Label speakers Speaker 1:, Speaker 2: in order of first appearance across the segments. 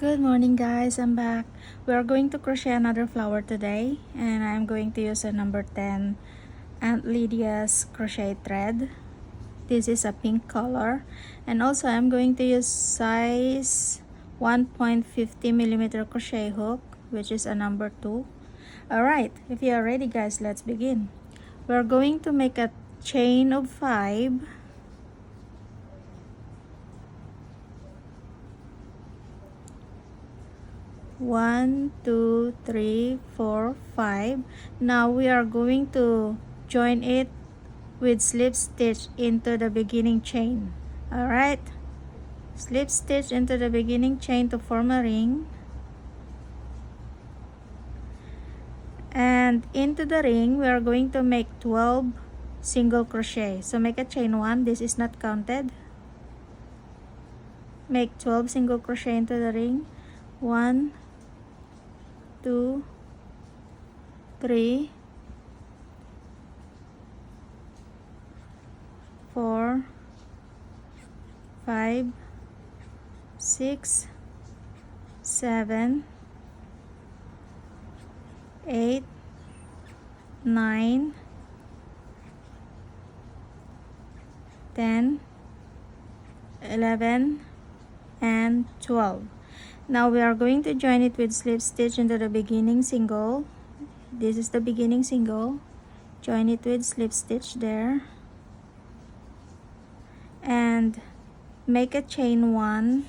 Speaker 1: Good morning guys, I'm back. We are going to crochet another flower today and I'm going to use a number 10 Aunt Lydia's crochet thread. This is a pink color and also I'm going to use size 1.50mm crochet hook, which is a number 2. Alright, if you are ready guys, let's begin. We are going to make a chain of 5. 1 2 3 4 5. Now we are going to join it with slip stitch into the beginning chain. All right, slip stitch into the beginning chain to form a ring, and into the ring we are going to make 12 single crochet. So make a chain 1, this is not counted. Make 12 single crochet into the ring. 1 2 3 4 5 6 7 8 9 10 11 and 12. Now we are going to join it with slip stitch into the beginning single. This is the beginning single. Join it with slip stitch there and make a chain 1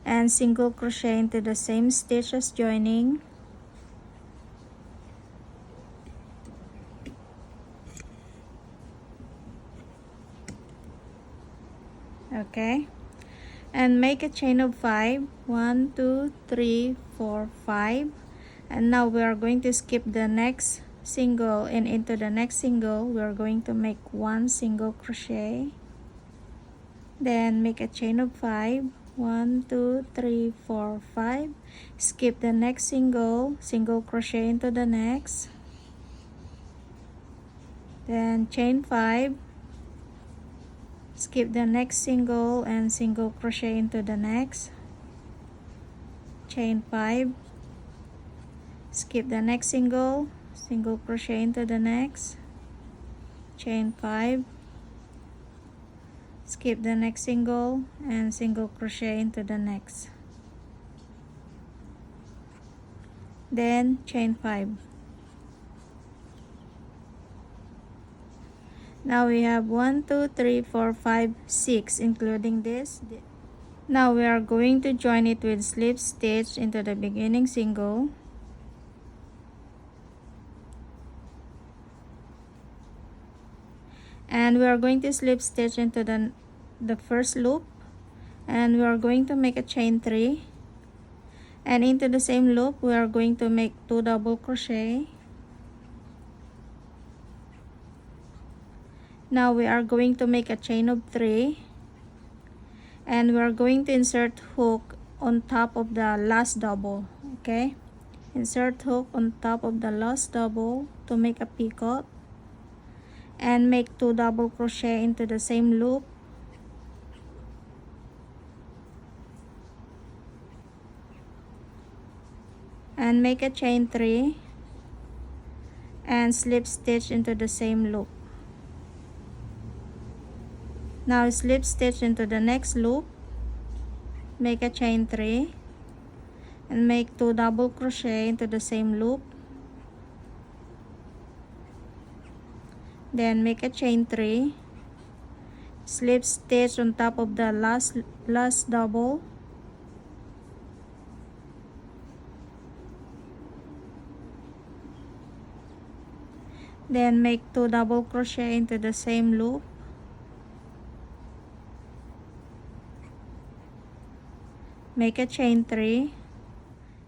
Speaker 1: and single crochet into the same stitch as joining. Okay, and make a chain of 5. 1 2 3 4 5. And now we are going to skip the next single, and into the next single we are going to make 1 single crochet, then make a chain of 5. 1 2 3 4 5. Skip the next single, single crochet into the next, then chain 5. Skip the next single and single crochet into the next, chain 5. Skip the next single, single crochet into the next, chain 5. Skip the next single and single crochet into the next, then chain 5. Now we have 1 2 3 4 5 6 including this. Now we are going to join it with slip stitch into the beginning single, and we are going to slip stitch into the first loop, and we are going to make a chain 3, and into the same loop we are going to make 2 double crochet. Now we are going to make a chain of 3, and we are going to insert hook on top of the last double. Okay, insert hook on top of the last double to make a picot, and make 2 double crochet into the same loop, and make a chain 3 and slip stitch into the same loop. Now slip stitch into the next loop, make a chain 3 and make 2 double crochet into the same loop, then make a chain 3, slip stitch on top of the last double, then make 2 double crochet into the same loop, make a chain 3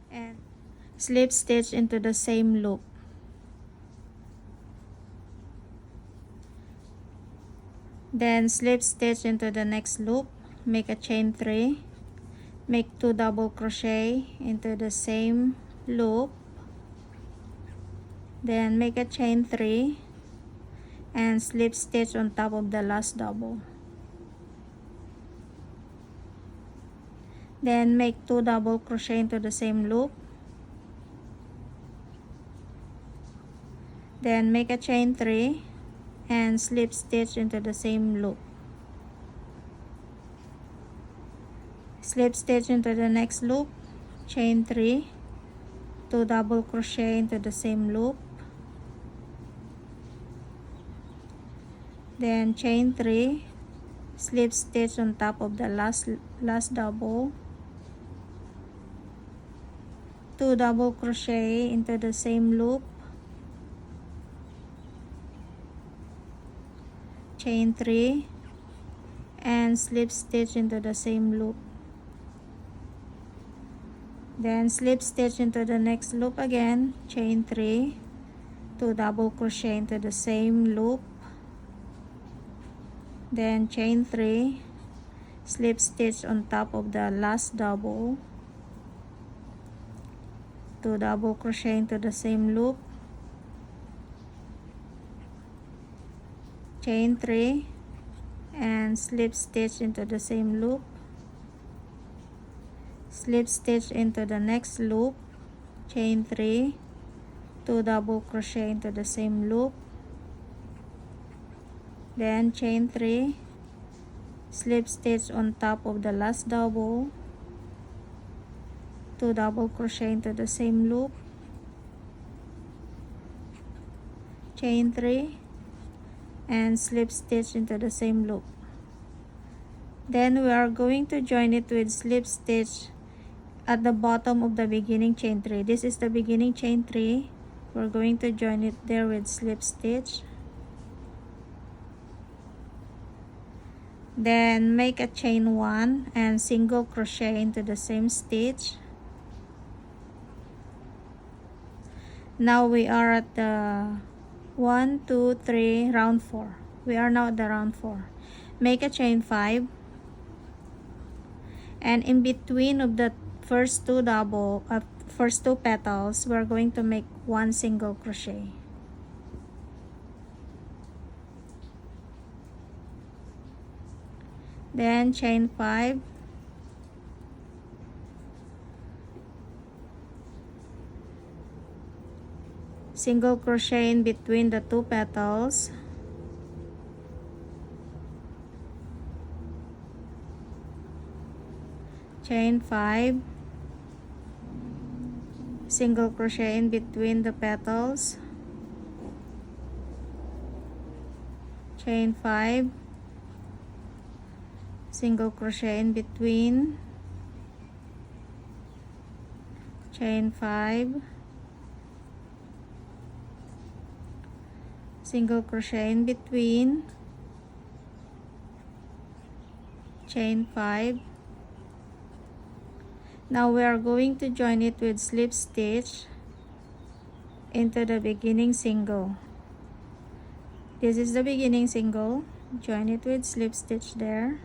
Speaker 1: and slip stitch into the same loop. Then slip stitch into the next loop, make a chain 3, make 2 double crochet into the same loop, then make a chain 3 and slip stitch on top of the last double. Then make 2 double crochet into the same loop. Then make a chain 3 and slip stitch into the same loop. Slip stitch into the next loop, chain 3, 2 double crochet into the same loop. Then chain 3, slip stitch on top of the last double, 2 double crochet into the same loop, chain 3, and slip stitch into the same loop. Then slip stitch into the next loop again, chain 3, 2 double crochet into the same loop, then chain 3, slip stitch on top of the last double, 2 double crochet into the same loop, chain 3, and slip stitch into the same loop, slip stitch into the next loop, chain 3, 2 double crochet into the same loop, then chain 3, slip stitch on top of the last double, 2 double crochet into the same loop, chain 3, and slip stitch into the same loop. Then we are going to join it with slip stitch at the bottom of the beginning chain 3. This is the beginning chain 3. We're going to join it there with slip stitch. Then make a chain 1 and single crochet into the same stitch. Now we are at the 1, 2, 3, round 4. We are now at the round 4. Make a chain 5, and in between of the first two petals, we're going to make 1 single crochet. Then chain 5, single crochet in between the 2 petals, chain 5, single crochet in between the petals, chain 5, single crochet in between, chain 5, single crochet in between, chain 5. Now we are going to join it with slip stitch into the beginning single. This is the beginning single. Join it with slip stitch there.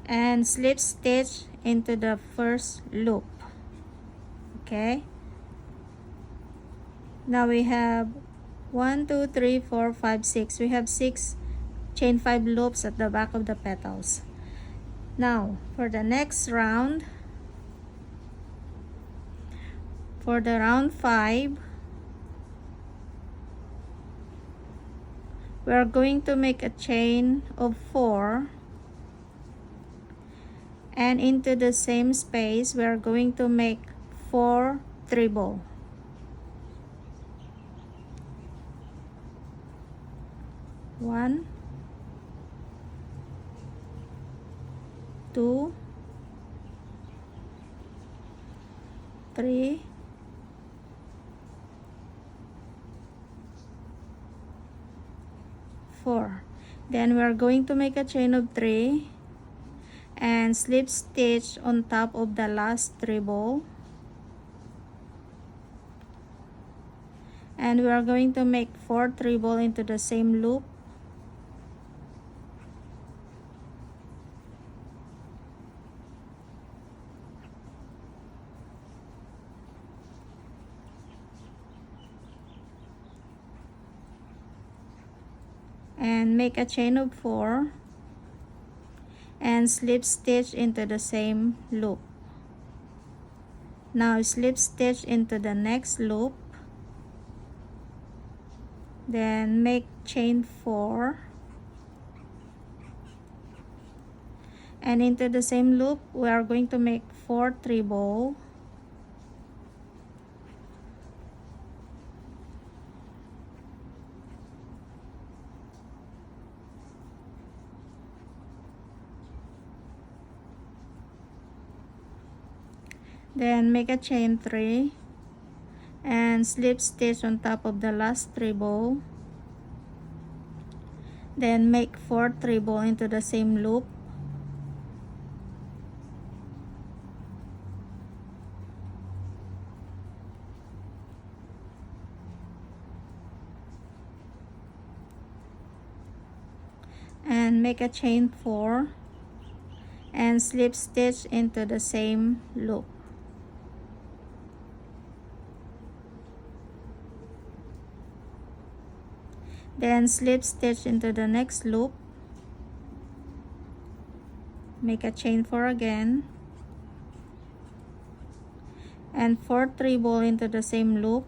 Speaker 1: And slip stitch into the first loop. Okay, now we have 1, 2, 3, 4, 5, 6. We have 6 chain 5 loops at the back of the petals. Now for the next round, for the round 5, we are going to make a chain of 4, and into the same space we are going to make 4 treble. 1, 2, 3, 4. Then we are going to make a chain of 3 and slip stitch on top of the last treble, and we are going to make 4 treble into the same loop. and make a chain of 4 and slip stitch into the same loop. Now slip stitch into the next loop, then make chain 4 and into the same loop we are going to make 4 treble, then make a chain 3 and slip stitch on top of the last treble, then make 4 treble into the same loop, and make a chain 4 and slip stitch into the same loop. Then slip stitch into the next loop, make a chain 4 again, and 4 treble into the same loop,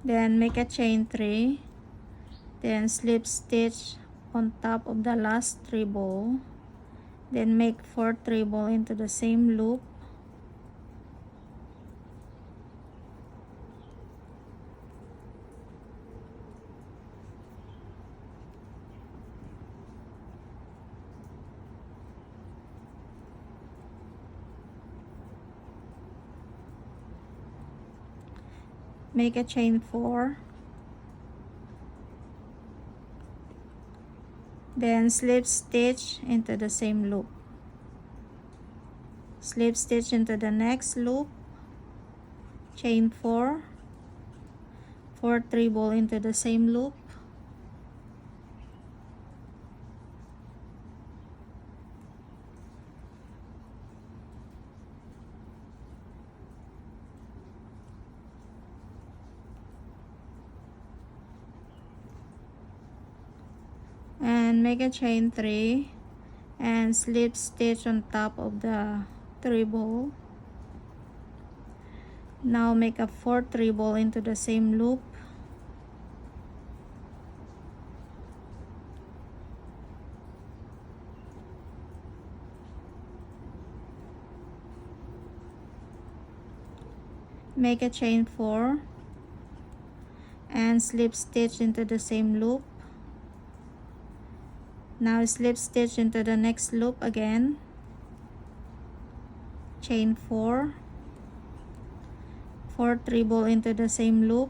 Speaker 1: then make a chain 3, then slip stitch on top of the last treble, then make 4 treble into the same loop, make a chain 4, then slip stitch into the same loop, slip stitch into the next loop, chain 4, 4 treble into the same loop, and make a chain 3 and slip stitch on top of the treble. Now make a 4 treble into the same loop, make a chain 4 and slip stitch into the same loop. Now slip stitch into the next loop again, chain 4, 4 treble into the same loop,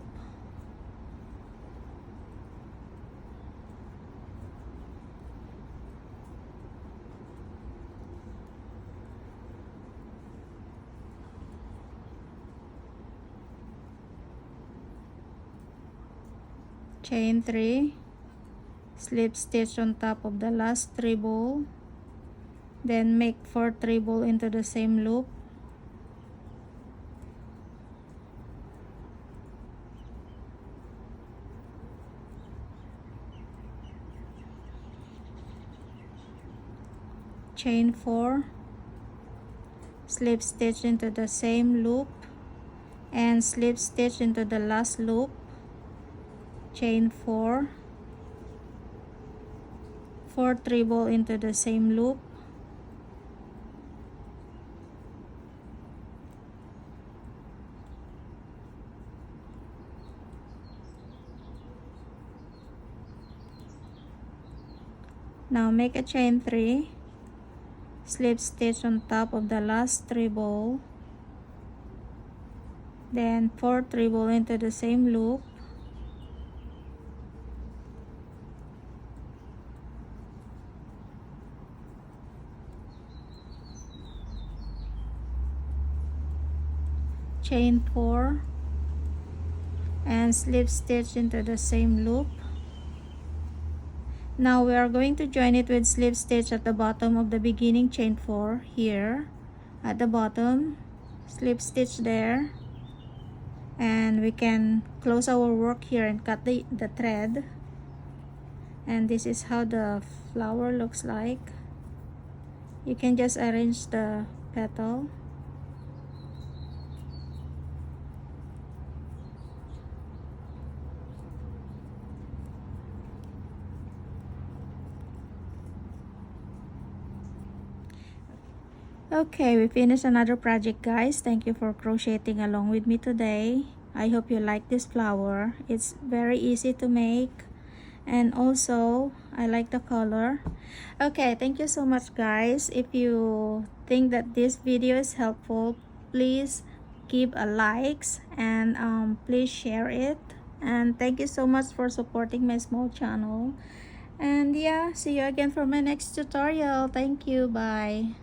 Speaker 1: chain 3, slip stitch on top of the last treble, then make 4 treble into the same loop, chain 4, slip stitch into the same loop and slip stitch into the last loop, chain 4, 4 treble into the same loop, now make a chain 3, slip stitch on top of the last treble, then 4 treble into the same loop, chain 4 and slip stitch into the same loop, Now we are going to join it with slip stitch at the bottom of the beginning chain 4 here at the bottom, slip stitch there, and we can close our work here and cut the thread. And this is how the flower looks like. You can just arrange the petal. Okay, we finished another project, guys. Thank you for crocheting along with me today. I hope you like this flower. It's very easy to make, and also I like the color. Okay, thank you so much, guys. If you think that this video is helpful, please give a likes, and please share it. And thank you so much for supporting my small channel. And yeah, see you again for my next tutorial. Thank you. Bye.